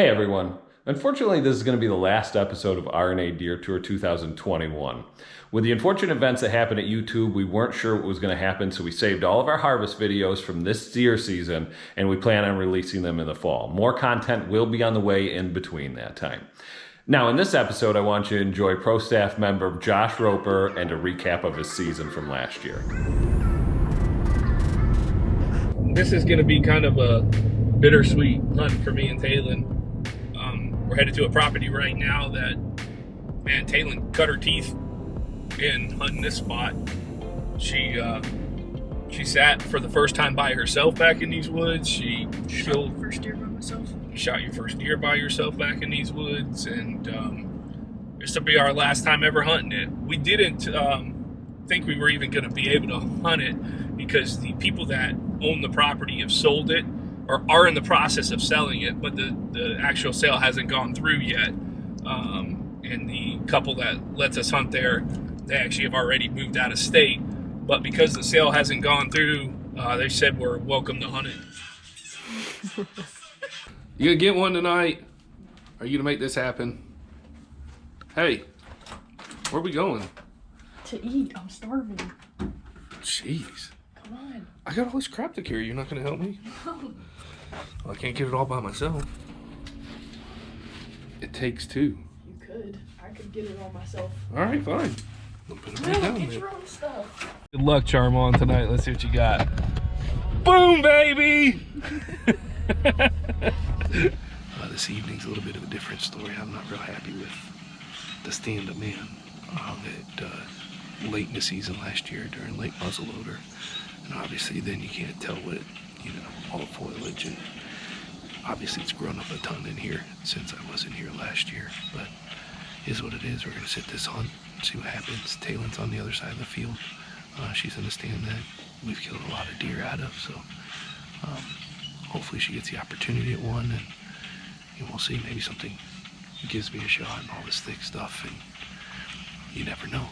Hey everyone. Unfortunately, this is going to be the last episode of RNA Deer Tour 2021. With the unfortunate events that happened at YouTube, we weren't sure what was going to happen, so we saved all of our harvest videos from this deer season, and we plan on releasing them in the fall. More content will be on the way in between that time. Now, in this episode, I want you to enjoy pro staff member Josh Roper and a recap of his season from last year. This is going to be kind of a bittersweet hunt for me and Taylen. We're headed to a property right now that, man, Taylen cut her teeth in hunting this spot. She sat for the first time by herself back in these woods. She killed your first deer by myself. Shot your first deer by yourself back in these woods, and this will be our last time ever hunting it. We didn't think we were even going to be able to hunt it because the people that own the property have sold it or are in the process of selling it, but the actual sale hasn't gone through yet. And the couple that lets us hunt there, they actually have already moved out of state. But because the sale hasn't gone through, they said we're welcome to hunt it. You gonna get one tonight? Are you gonna make this happen? Hey, where are we going? To eat. I'm starving. Jeez. Come on. I got all this crap to carry. You're not gonna help me? No. Well, I can't get it all by myself. It takes two. You could. I could get it all myself. All right, fine. I'll put it right No, down get there. your own stuff. Good luck, Charmon, tonight. Let's see what you got. Boom, baby! This evening's a little bit of a different story. I'm not real happy with the stand-up man late in the season last year during late muzzleloader. And obviously then you can't tell what, all the foliage, and obviously it's grown up a ton in here since I wasn't here last year, but is what it is. We're gonna sit this hunt and see what happens. Taylen's on the other side of the field. She's in a stand that we've killed a lot of deer out of, so hopefully she gets the opportunity at one, and we'll see. Maybe something gives me a shot and all this thick stuff, and you never know.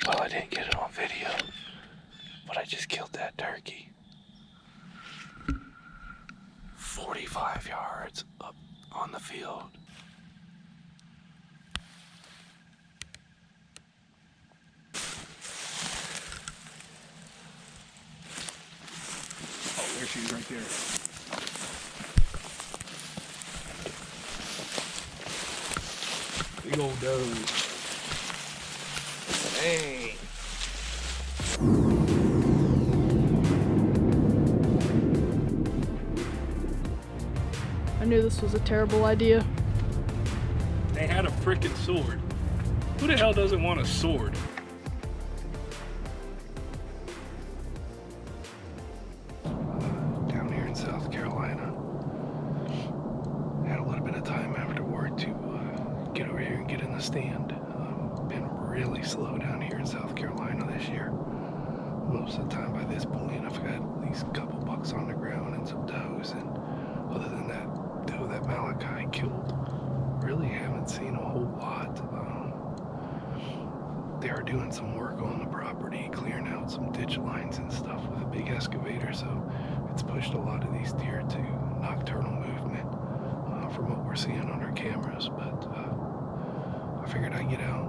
Well, I didn't get it on video, but I just killed that turkey. 45 yards up on the field. Oh, there she is right there. Big old doe. Dang. I knew this was a terrible idea. They had a frickin' sword. Who the hell doesn't want a sword? Down here in South Carolina, had a little bit of time after work to get over here and get in the stand. Been really slow down here in South Carolina this year. Most of the time by this point, I've got at least a couple bucks on the ground and some does, and other than that doe that Malachi killed, really haven't seen a whole lot. they are doing some work on the property, clearing out some ditch lines and stuff with a big excavator, so it's pushed a lot of these deer to nocturnal movement from what we're seeing on our cameras. But I figured I'd get out.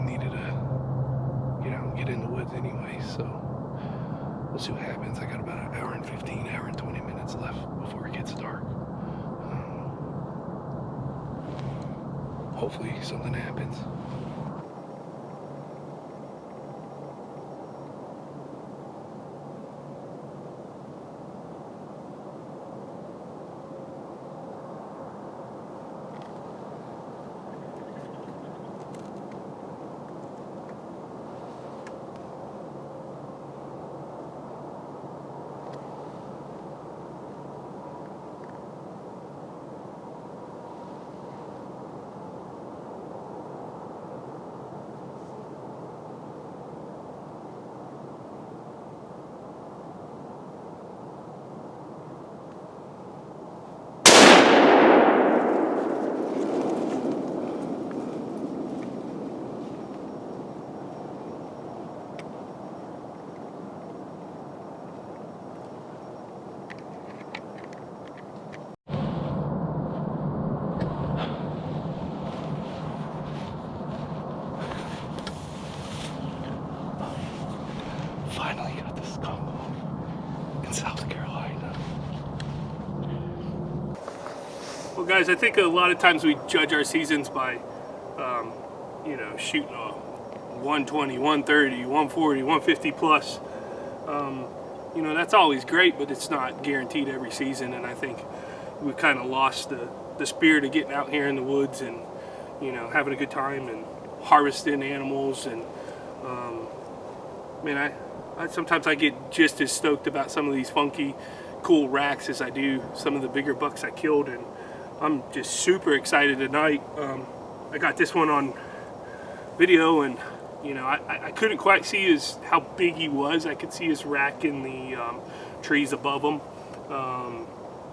Needed to get in the woods anyway, so we'll see what happens. I got about an hour and 15, hour and 20 minutes left before it gets dark. Hopefully something happens. Finally got this skunk off in South Carolina. Well, guys, I think a lot of times we judge our seasons by, shooting a 120, 130, 140, 150 plus. That's always great, but it's not guaranteed every season. And I think we've kind of lost the spirit of getting out here in the woods and, having a good time and harvesting animals. And, sometimes I get just as stoked about some of these funky, cool racks as I do some of the bigger bucks I killed, and I'm just super excited tonight. I got this one on video, and I couldn't quite see how big he was. I could see his rack in the trees above him.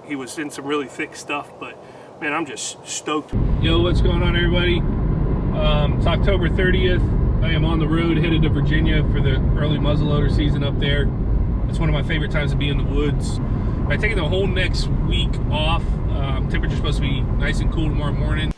He was in some really thick stuff, but man, I'm just stoked. Yo, what's going on, everybody? It's October 30th. I am on the road headed to Virginia for the early muzzleloader season up there. It's one of my favorite times to be in the woods. I'm taking the whole next week off. Temperature's supposed to be nice and cool tomorrow morning.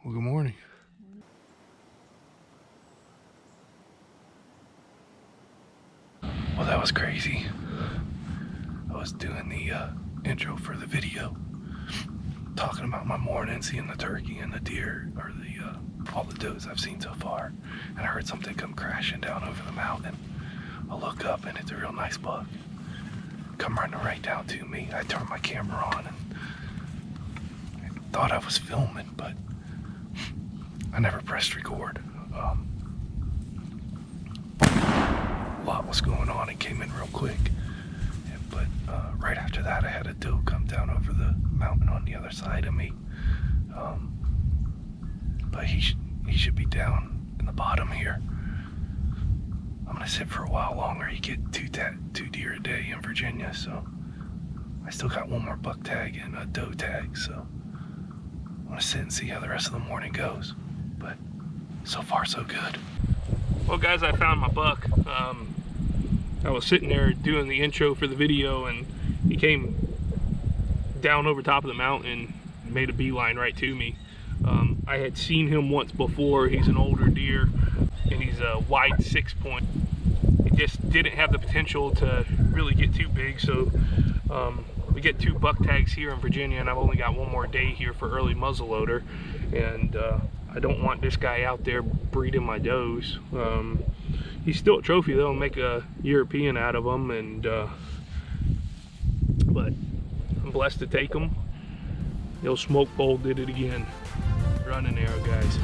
Well, good morning. Well, that was crazy. I was doing the intro for the video, talking about my morning, seeing the turkey and the deer, or all the does I've seen so far, and I heard something come crashing down over the mountain. I look up and it's a real nice buck. Come running right down to me. I turned my camera on and I thought I was filming, but I never pressed record. A lot was going on. It came in real quick. But right after that, I had a doe come down over the mountain on the other side of me. But he should be down in the bottom here. I'm gonna sit for a while longer. You get two deer a day in Virginia, so I still got one more buck tag and a doe tag, so I want to sit and see how the rest of the morning goes. But so far, so good. Well, guys, I found my buck. I was sitting there doing the intro for the video, and he came down over top of the mountain and made a beeline right to me. I had seen him once before. He's an older deer, and he's a wide 6-point. He just didn't have the potential to really get too big, so we get 2 buck tags here in Virginia, and I've only got one more day here for early muzzleloader, and I don't want this guy out there breeding my does. He's still a trophy though, make a European out of him, and but I'm blessed to take him. The old smoke pole did it again. Running arrow, guys.